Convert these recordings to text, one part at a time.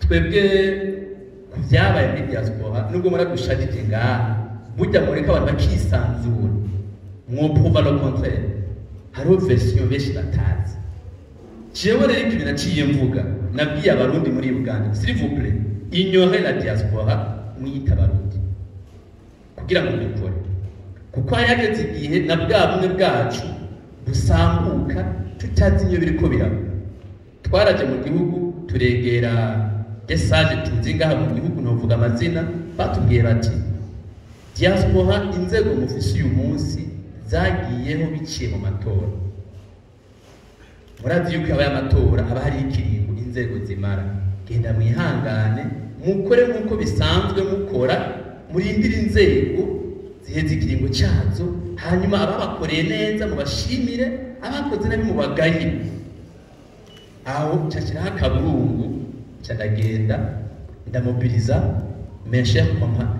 twebwe vyabaye muri diaspora nubwo muradushajije ngaha burya mureka abantu bakisanzura mwoprouva le contraire hariho version benshi batazi jewe rero ikintu naciye mvuga nabwiye abarundi muri Uganda s'il vous plaît ignorez la diaspora mwita abarundi kugira ngo dukore kuko yageze igihe na bwa bumwe bwacu busambuka tutazi iyo biriko biraba twaraje mu gihugu turegera message tuzi ngaha mu gihugu novuga amazina batubwiye bati diaspora inzego mufise uyu munsi zagiyeho biciye mu matora murazi yuko abaye amatora aba hari ikiringo inzego zimara genda mwihangane mukore nk'uko bisanzwe mukora murindira inzego ziheze ikiringo cyazo hanyuma ababakoreye neza mubashimire abakoze nabi mubagaye aho cyashiraho akaburungu cyandagenda ndamobiliza mes chers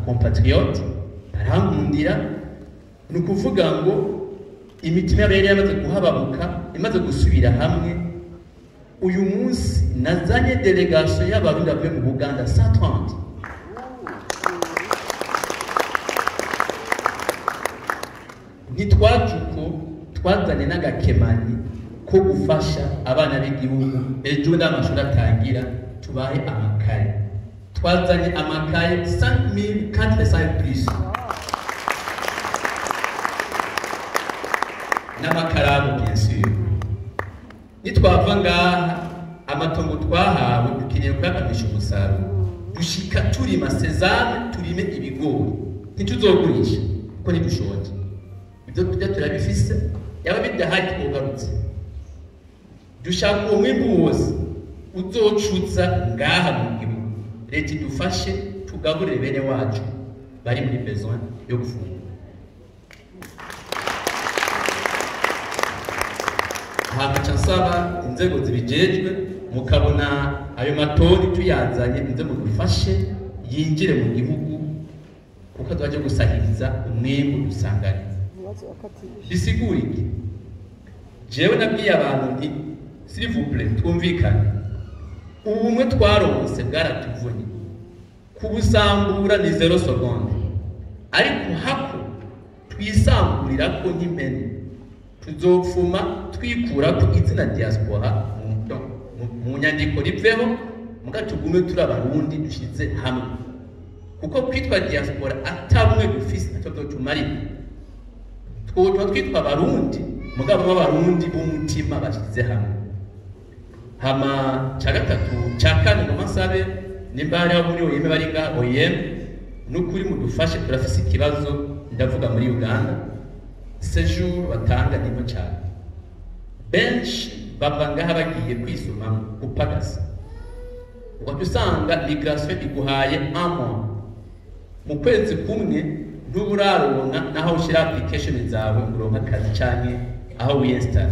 compatriotes barankundira ni ukuvuga ngo imitima yari yamaze kuhababuka imaze gusubira hamwe uyu munsi nazanye delegation y'abarundi bavuye mu Buganda 130 nitwajuko twazanye n'agakemanyi ko gufasha abana b'igihugu ejo n'amashuri atangira tubahe amakaye twazanye amakaye 5400 plus n'amakaramu bien sûr nitwava ngaha amatongo twahawe dukeneye kuyakamisha umusaruro dushika turima sezame turime ibigori ntituzogurisha kuko ntidushonje ibyo turya turabifise yaba bidahari twogarutse dushaka uwo mwimbu wose uzocuza ngaha mu gihugu leta idufashe tugaburire bene wacu bari muri besoin yo gufungura hagaca nsaba inzego zibijejwe mukabona ayo matoni tuyazanye inzego dufashe yinjire mu gihugu kuko twaje gusahiriza umwimbu dusanganye bisigura iki jewe nabwiye abantu nti s'il vous plaît twumvikane ubumwe twaronse bwaratuvunye kubusambura ni 0 seconde ariko hako twisangurira ko nk'impene tuzopfuma twikura ku izina diaspora mu nyandiko riveho mugatugume turi abarundi dushize hamwe kuko kwitwa diaspora atabumwe dufise natwe tumarira twitwa abarundi mugabo b'abarundi b'umutima bashize hamwe hama cha gatatu cha kane mu masabe nimbari abo muri oyeme bari nga oyeme n'ukuri mudufashe turafise ikibazo ndavuga muri Uganda séjour batanga nimo cyane benshi bava ngaha bagiye kwisoma upagasa ukadusanga migration iguhaye amo mu kwezi kumwe ntuburaronka naho ushira application zawe uronka akazi cyane aho wiyinstall